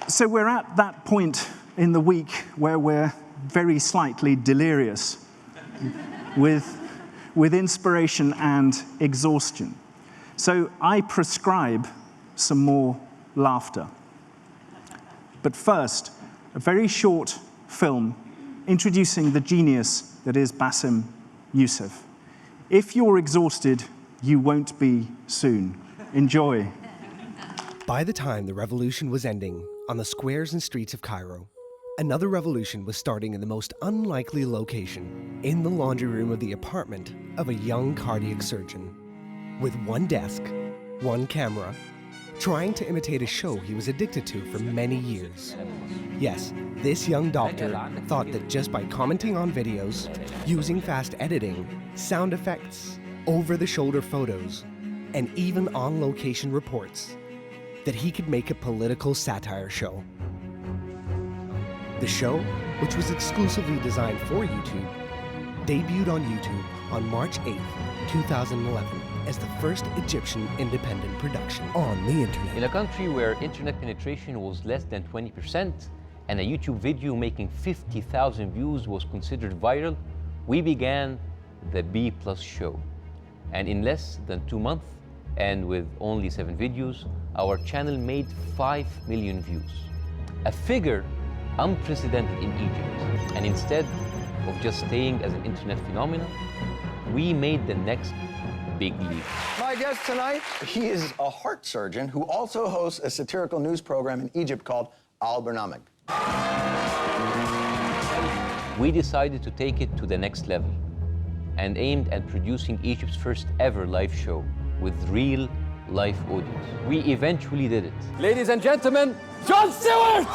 So we're at that point in the week where we're very slightly delirious with inspiration and exhaustion. So I prescribe some more laughter. But first, a very short film introducing the genius that is Bassem Youssef. If you're exhausted, you won't be soon. Enjoy. By the time the revolution was ending on the squares and streets of Cairo, another revolution was starting in the most unlikely location, in the laundry room of the apartment of a young cardiac surgeon. With one desk, one camera, trying to imitate a show he was addicted to for many years. Yes, this young doctor thought that just by commenting on videos, using fast editing, sound effects, over-the-shoulder photos, and even on-location reports, that he could make a political satire show. The show, which was exclusively designed for YouTube, debuted on YouTube on March 8, 2011, as the first Egyptian independent production on the internet. In a country where internet penetration was less than 20% and a YouTube video making 50,000 views was considered viral, we began the B+ show. And in less than 2 months, and with only 7 videos, our channel made 5 million views. A figure unprecedented in Egypt. And instead of just staying as an internet phenomenon, we made the next big leap. My guest tonight, he is a heart surgeon who also hosts a satirical news program in Egypt called Al-Barnamij. We decided to take it to the next level and aimed at producing Egypt's first ever live show with real live audience. We eventually did it. Ladies and gentlemen, Jon Stewart!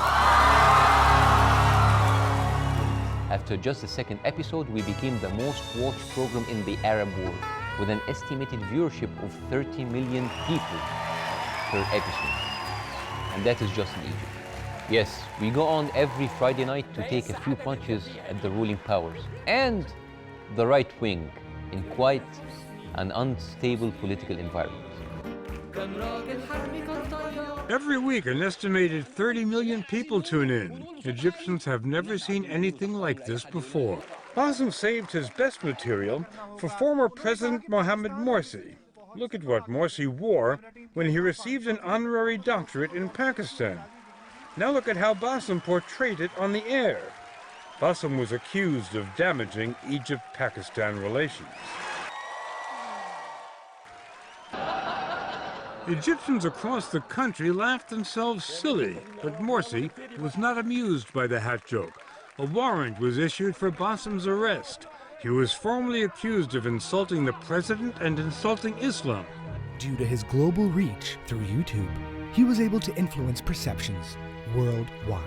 After just the second episode, we became the most watched program in the Arab world, with an estimated viewership of 30 million people per episode. And that is just in Egypt. Yes, we go on every Friday night to take a few punches at the ruling powers and the right wing in quite an unstable political environment. Every week, an estimated 30 million people tune in. Egyptians have never seen anything like this before. Bassem saved his best material for former President Mohamed Morsi. Look at what Morsi wore when he received an honorary doctorate in Pakistan. Now look at how Bassem portrayed it on the air. Bassem was accused of damaging Egypt-Pakistan relations. Egyptians across the country laughed themselves silly, but Morsi was not amused by the hat joke. A warrant was issued for Bassem's arrest. He was formally accused of insulting the president and insulting Islam. Due to his global reach through YouTube, he was able to influence perceptions worldwide.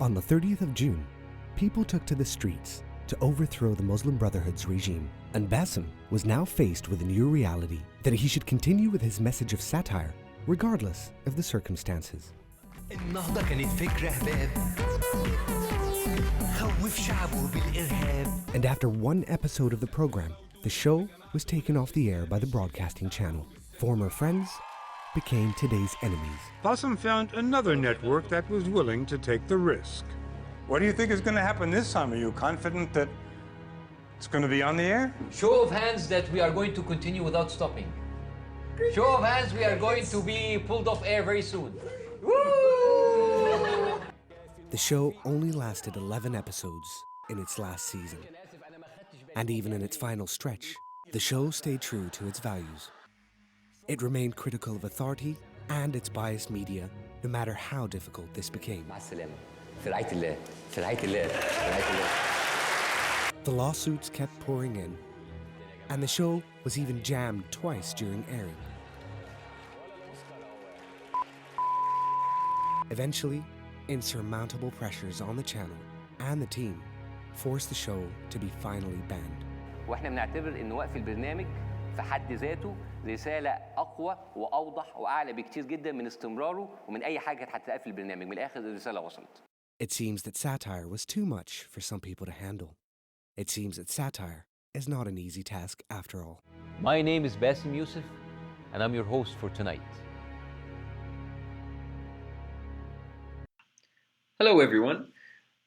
On the 30th of June, people took to the streets to overthrow the Muslim Brotherhood's regime, and Bassem was now faced with a new reality that he should continue with his message of satire, regardless of the circumstances. And after one episode of the program, the show was taken off the air by the broadcasting channel. Former friends became today's enemies. Bassem found another network that was willing to take the risk. What do you think is going to happen this time? Are you confident that it's going to be on the air? Show of hands that we are going to continue without stopping. Show of hands, we are going to be pulled off air very soon. Woo! The show only lasted 11 episodes in its last season. And even in its final stretch, the show stayed true to its values. It remained critical of authority and its biased media, no matter how difficult this became. The lawsuits kept pouring in, and the show was even jammed twice during airing. Eventually, insurmountable pressures on the channel and the team forced the show to be finally banned. واحنا بنعتبر ان وقف البرنامج في حد ذاته رسالة أقوى وأوضح وأعلى بكتير جدا من استمراره ومن أي حاجة كانت هتتقال في البرنامج. من الآخر الرسالة وصلت. It seems that satire was too much for some people to handle. It seems that satire is not an easy task after all. My name is Bassem Youssef, and I'm your host for tonight. Hello, everyone.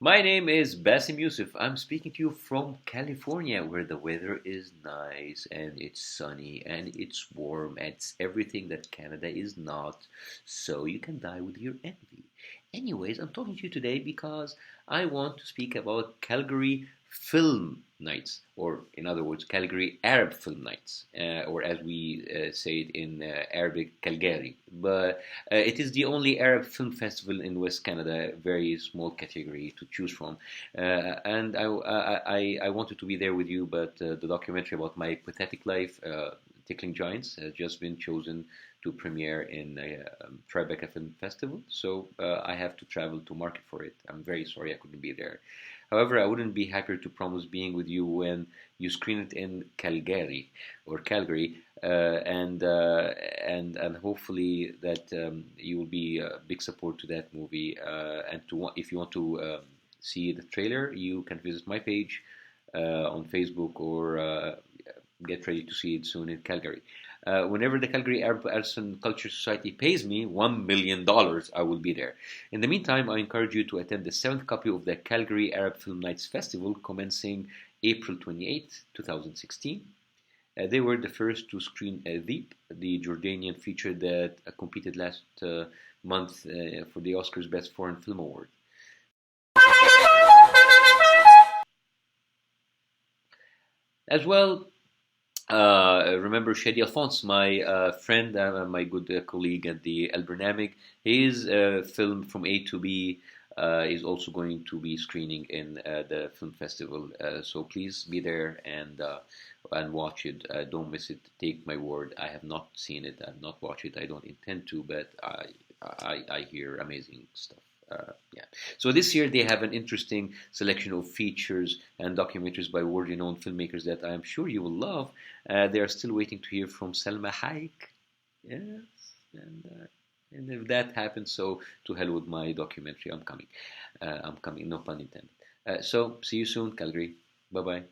My name is Bassem Youssef. I'm speaking to you from California, where the weather is nice and it's sunny and it's warm and it's everything that Canada is not. So you can die with your envy. Anyways, I'm talking to you today because I want to speak about Calgary Film Nights, or in other words, Calgary Arab Film Nights, or as we say it in Arabic, Calgary. But it is the only Arab film festival in West Canada, a very small category to choose from. And I wanted to be there with you, but the documentary about my pathetic life, Tickling Giants, has just been chosen to premiere in Tribeca Film Festival. So I have to travel to market for it. I'm very sorry I couldn't be there. However, I wouldn't be happier to promise being with you when you screen it in Calgary, and hopefully that you will be a big support to that movie. And if you want to see the trailer, you can visit my page on Facebook, or get ready to see it soon in Calgary. Whenever the Calgary Arab Arts and Culture Society pays me $1 million, I will be there. In the meantime, I encourage you to attend the 7th copy of the Calgary Arab Film Nights Festival, commencing April 28, 2016. They were the first to screen Veep, the Jordanian feature that competed last month for the Oscars Best Foreign Film Award. As well, remember Shadi Alphonse, my friend, my good colleague at the El Bernamig. His film From A to B is also going to be screening in the film festival. So please be there and watch it. Don't miss it. Take my word. I have not seen it. I have not watched it. I don't intend to, but I hear amazing stuff. Yeah. So this year they have an interesting selection of features and documentaries by world-renowned filmmakers that I am sure you will love. They are still waiting to hear from Selma Hayek. Yes, and if that happens, so to hell with my documentary. I'm coming. No pun intended. So see you soon, Calgary. Bye bye.